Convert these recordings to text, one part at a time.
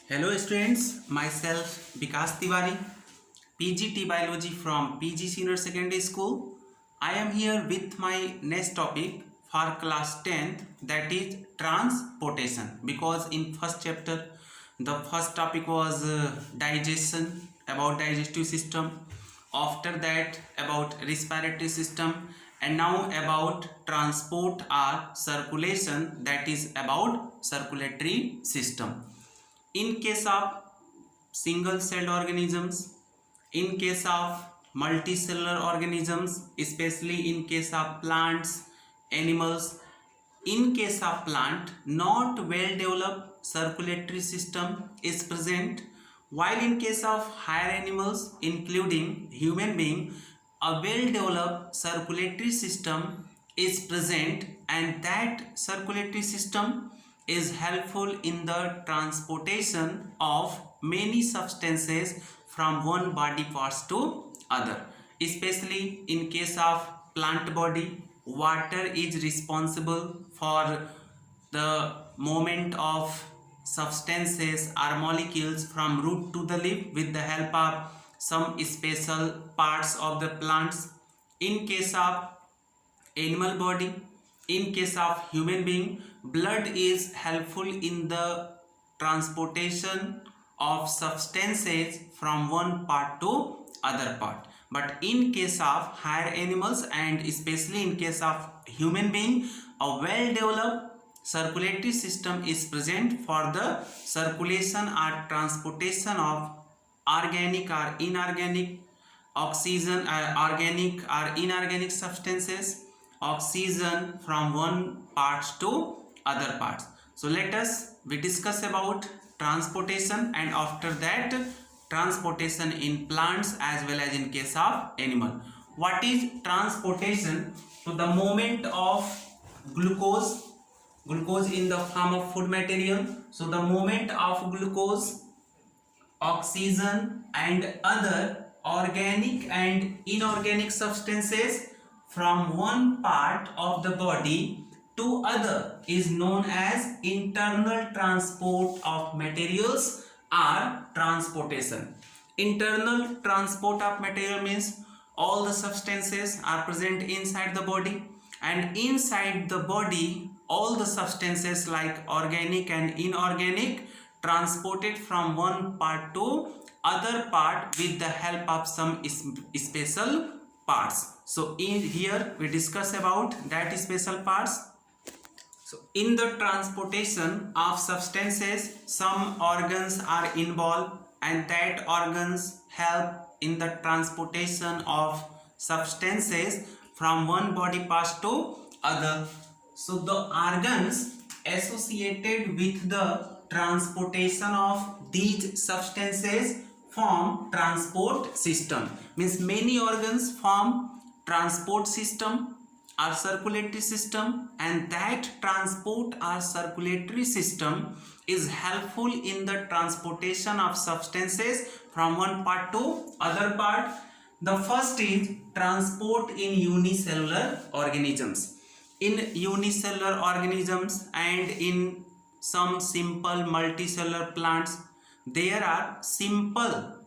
Hello students, myself V.T.BIOLOGY, PGT Biology from PG Senior Secondary School. I am here with my next topic for class 10th, that is transportation, because in first chapter the first topic was digestion, about digestive system, after that about respiratory system, and now about transport or circulation, that is about circulatory system. In case of single celled organisms, in case of multicellular organisms, especially in case of plants, animals, in case of plant, not well developed circulatory system is present, while in case of higher animals including human being, a well developed circulatory system is present, and that circulatory system is helpful in the transportation of many substances from one body parts to other. Especially in case of plant body, water is responsible for the movement of substances or molecules from root to the leaf with the help of some special parts of the plants. In case of animal body, in case of human being, blood is helpful in the transportation of substances from one part to other part. But in case of higher animals and especially in case of human being, a well developed circulatory system is present for the circulation or transportation of organic or inorganic oxygen, organic or inorganic substances, oxygen from one part to other parts. So let us we discuss about transportation, and after that transportation in plants as well as in case of animal. What is transportation? So the movement of glucose in the form of food material. So the movement of glucose, oxygen and other organic and inorganic substances from one part of the body to other is known as internal transport of materials or transportation. Internal transport of material means all the substances are present inside the body, and inside the body all the substances like organic and inorganic transported from one part to other part with the help of some special parts. So in here we discuss about that special parts. So in the transportation of substances, some organs are involved, and that organs help in the transportation of substances from one body part to other. So the organs associated with the transportation of these substances form transport system. Means many organs form transport system or circulatory system, and that transport or circulatory system is helpful in the transportation of substances from one part to other part. The first is transport in unicellular organisms. In unicellular organisms and in some simple multicellular plants, there are simple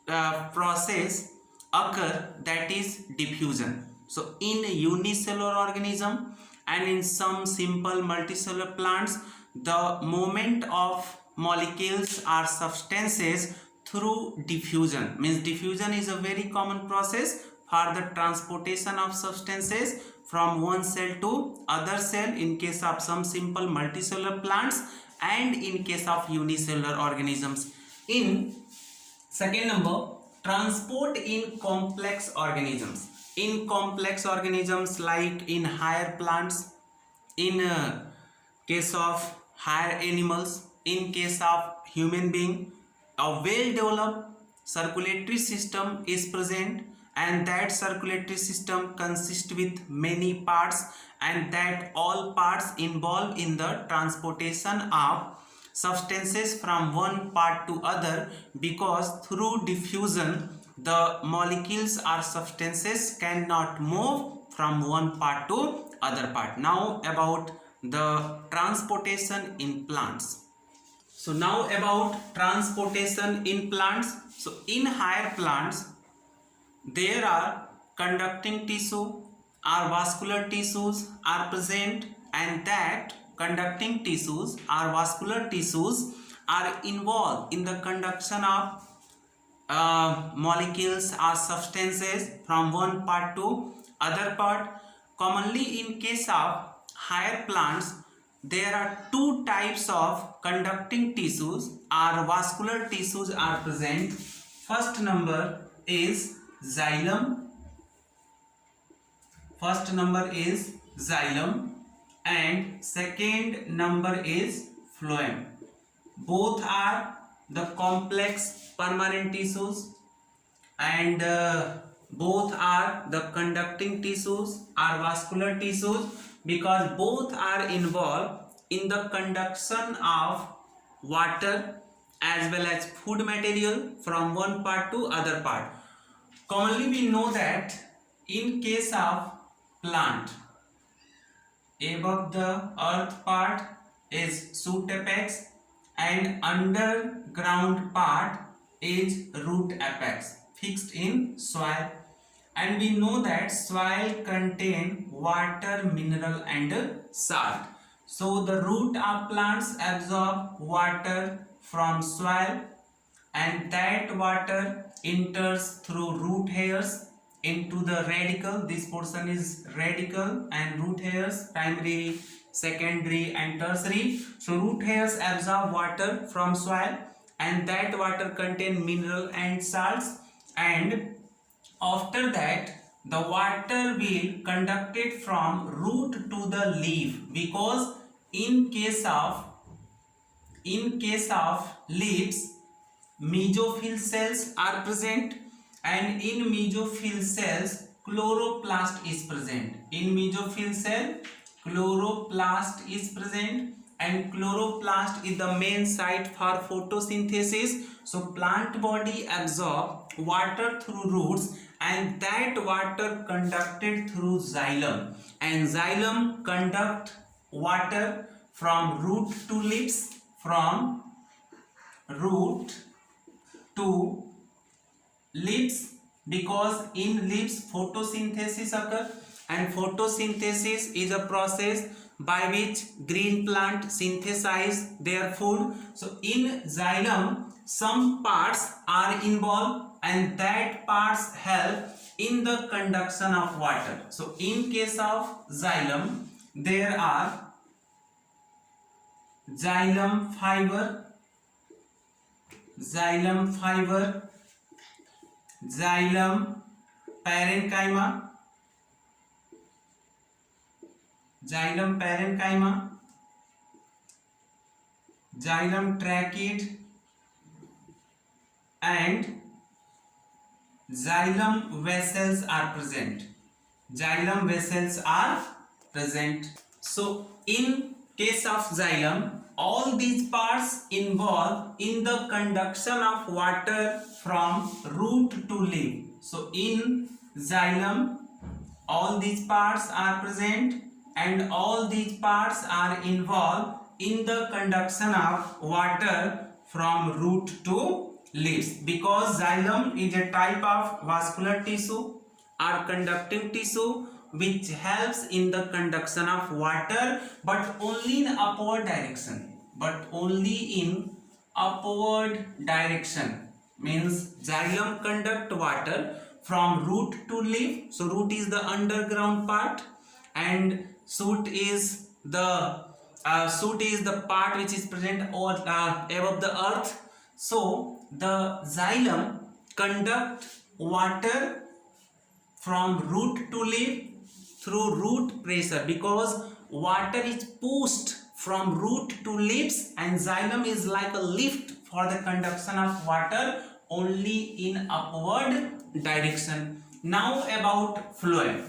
process occur, that is diffusion. So in unicellular organism and in some simple multicellular plants, the movement of molecules or substances through diffusion, means diffusion is a very common process for the transportation of substances from one cell to other cell in case of some simple multicellular plants and in case of unicellular organisms. In second number, transport in complex organisms. In complex organisms like in higher plants, in case of higher animals, in case of human being, a well developed circulatory system is present, and that circulatory system consists with many parts, and that all parts involved in the transportation of substances from one part to other, because through diffusion the molecules or substances cannot move from one part to other part. Now about the transportation in plants. So now about transportation in plants. So in higher plants, there are conducting tissue or vascular tissues are present, and that conducting tissues or vascular tissues are involved in the conduction of molecules or substances from one part to other part. Commonly in case of higher plants, there are two types of conducting tissues or vascular tissues are present. First number is xylem. First number is xylem and second number is phloem. Both are the complex permanent tissues, and both are the conducting tissues or vascular tissues, because both are involved in the conduction of water as well as food material from one part to other part. Commonly we know that in case of plant, above the earth part is shoot apex and underground part is root apex fixed in soil, and we know that soil contain water, mineral and salt. So the root of plants absorb water from soil, and that water enters through root hairs into the radicle. This portion is radicle and root hairs, primary, secondary and tertiary. So root hairs absorb water from soil, and that water contain mineral and salts, and after that the water will conducted from root to the leaf, because in case of leaves, mesophyll cells are present, and in mesophyll cells chloroplast is present. In mesophyll cell chloroplast is present, and chloroplast is the main site for photosynthesis. So plant body absorb water through roots, and that water conducted through xylem, and xylem conduct water from root to leaves, from root to leaves, because in leaves photosynthesis occur, and photosynthesis is a process by which green plant synthesize their food. So in xylem some parts are involved, and that parts help in the conduction of water. So in case of xylem, there are xylem fiber, xylem parenchyma, xylem trachea, and xylem vessels are present. So in case of xylem, all these parts involve in the conduction of water from root to leaf. So in xylem all these parts are present, and all these parts are involved in the conduction of water from root to leaves, because xylem is a type of vascular tissue or conducting tissue which helps in the conduction of water, but only in upward direction. Means xylem conduct water from root to leaf. So root is the underground part, and shoot is the part which is present above the earth. So the xylem conduct water from root to leaf through root pressure, because water is pushed from root to leaves, and xylem is like a lift for the conduction of water only in upward direction. Now about phloem.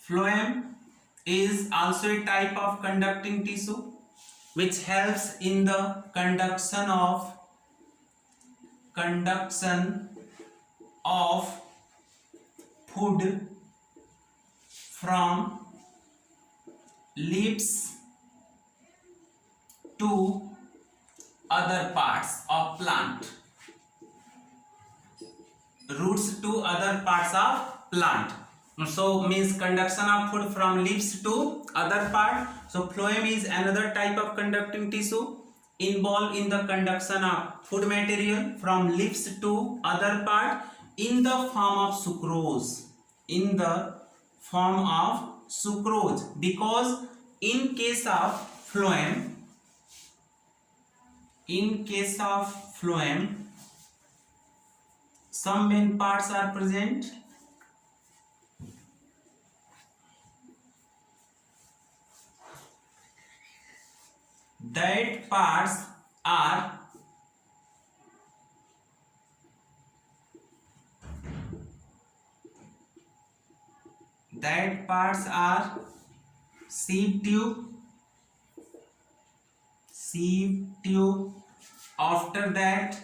Phloem is also a type of conducting tissue which helps in the conduction from leaves to other parts of plant, roots to other parts of plant. So means conduction of food from leaves to other part. So phloem is another type of conducting tissue involved in the conduction of food material from leaves to other part in the form of sucrose, in the form of sucrose, because in case of phloem, some main parts are present. That parts are sieve tube, after that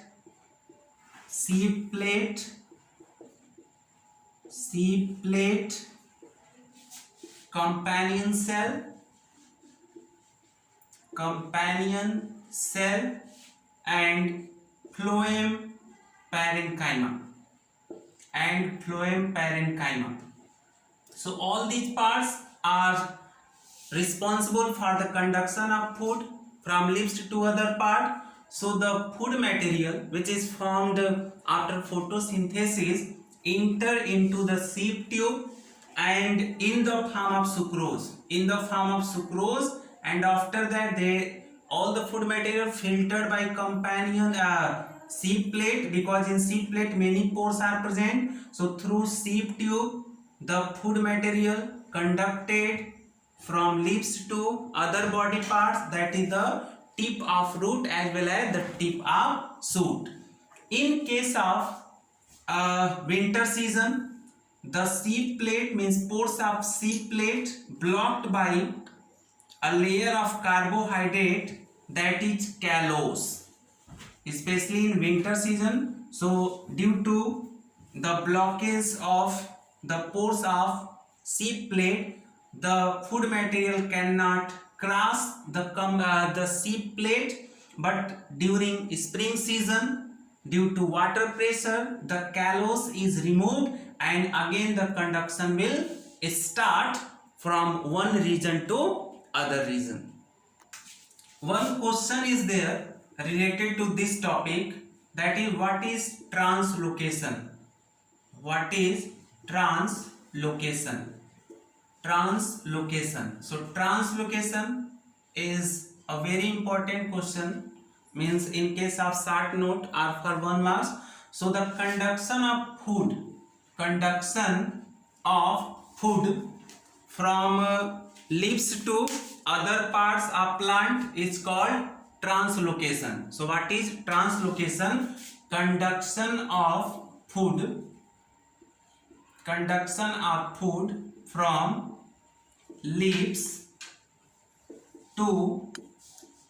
sieve plate, companion cell and phloem parenchyma. So all these parts are responsible for the conduction of food from leaves to other part. So the food material which is formed after photosynthesis enter into the sieve tube and in the form of sucrose, and after that all the food material filtered by companion sieve plate, because in sieve plate many pores are present. So through sieve tube the food material conducted from leaves to other body parts, that is the tip of root as well as the tip of shoot. In case of winter season, the sieve plate means pores of sieve plate blocked by a layer of carbohydrate, that is callose, especially in winter season. So due to the blockage of the pores of sieve plate, the food material cannot cross the sieve plate, but during spring season, due to water pressure, the callose is removed and again the conduction will start from one region to other region. One question is there related to this topic, that is, what is translocation? What is translocation? So translocation is a very important question, means in case of short note or for 1 marks. So the conduction of food from leaves to other parts of plant is called translocation. So what is translocation? Conduction of food from leaves to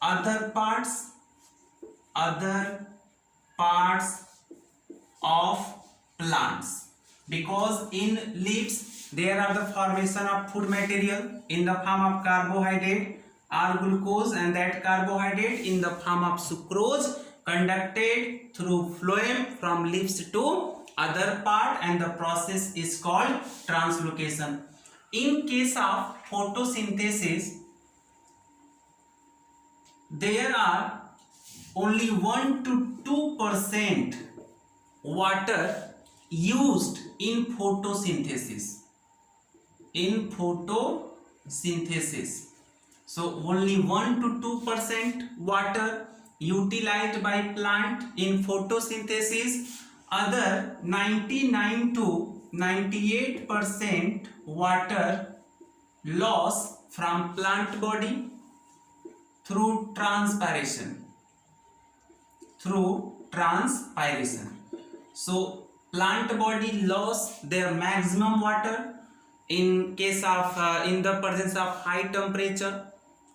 other parts of plants, because in leaves there are the formation of food material in the form of carbohydrate or glucose, and that carbohydrate in the form of sucrose conducted through phloem from leaves to other part, and the process is called translocation. In case of photosynthesis, there are only 1 to 2% water used in photosynthesis. So only 1 to 2% water utilized by plant in photosynthesis. Other 99 to 98% water loss from plant body through transpiration. So plant body loss their maximum water in case of in the presence of high temperature,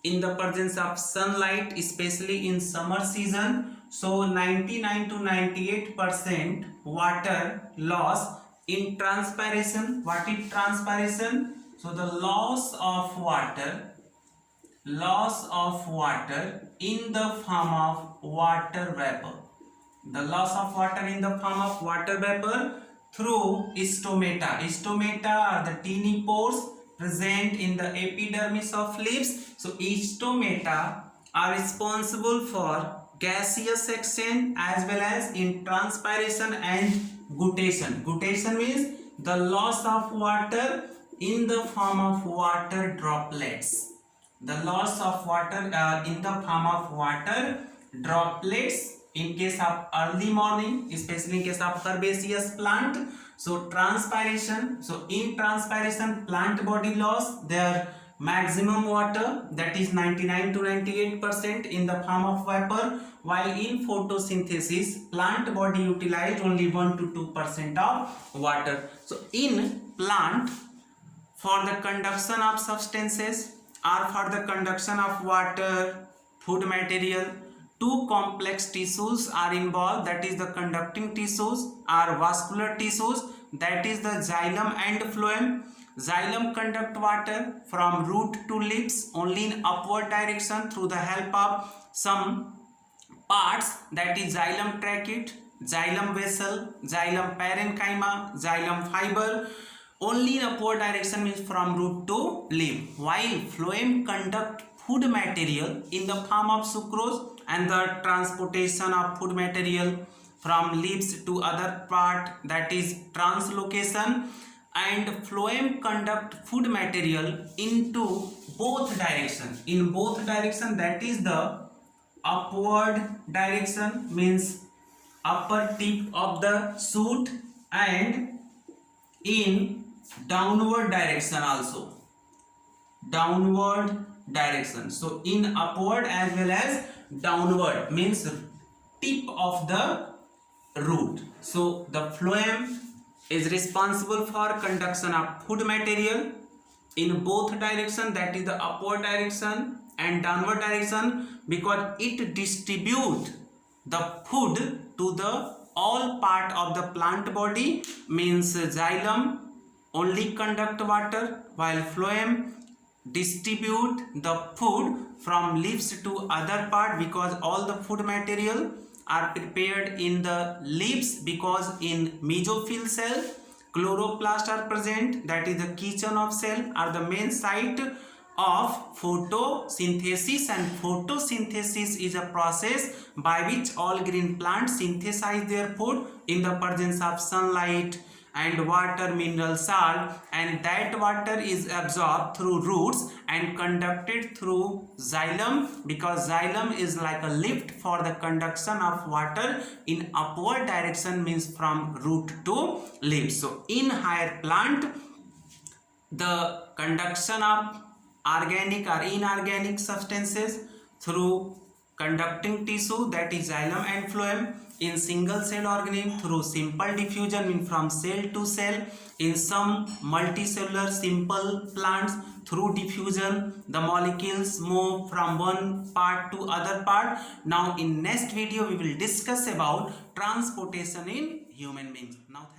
in the presence of sunlight, especially in summer season. So 99 to 98% water loss in transpiration. What is transpiration? So the loss of water in the form of water vapor. The loss of water in the form of water vapor through stomata. Stomata are the teeny pores present in the epidermis of leaves. So stomata are responsible for gaseous exchange as well as in transpiration and guttation. Guttation means the loss of water in the form of water droplets. The loss of water in the form of water droplets in case of early morning, especially in case of herbaceous plant. So transpiration, so in transpiration plant body loss their maximum water, that is 99 to 98% in the form of vapor, while in photosynthesis plant body utilize only 1 to 2% of water. So in plant, for the conduction of substances or for the conduction of water, food material, two complex tissues are involved, that is the conducting tissues or vascular tissues, that is the xylem and phloem. Xylem conduct water from root to lips only in upward direction through the help of some parts, that is xylem trachea, xylem vessel, xylem parenchyma, xylem fiber. Only in upward direction means from root to lip, while phloem conduct food material in the form of sucrose and the transportation of food material from lips to other part, that is translocation, and phloem conduct food material into both direction. In both direction, that is the upward direction means upper tip of the shoot, and in downward direction also, downward direction. So in upward as well as downward means tip of the root. So the phloem is responsible for conduction of food material in both direction, that is the upward direction and downward direction, because it distribute the food to the all part of the plant body. Means xylem only conduct water, while phloem distribute the food from leaves to other part, because all the food material are prepared in the leaves, because in mesophyll cell chloroplast are present, that is the kitchen of cell, are the main site of photosynthesis, and photosynthesis is a process by which all green plants synthesize their food in the presence of sunlight and water, mineral salt, and that water is absorbed through roots and conducted through xylem, because xylem is like a lift for the conduction of water in upward direction, means from root to leaves. So in higher plant, the conduction of organic or inorganic substances through conducting tissue, that is xylem and phloem. In single cell organism through simple diffusion, means from cell to cell. In some multicellular simple plants through diffusion the molecules move from one part to other part. Now in next video we will discuss about transportation in human beings. Now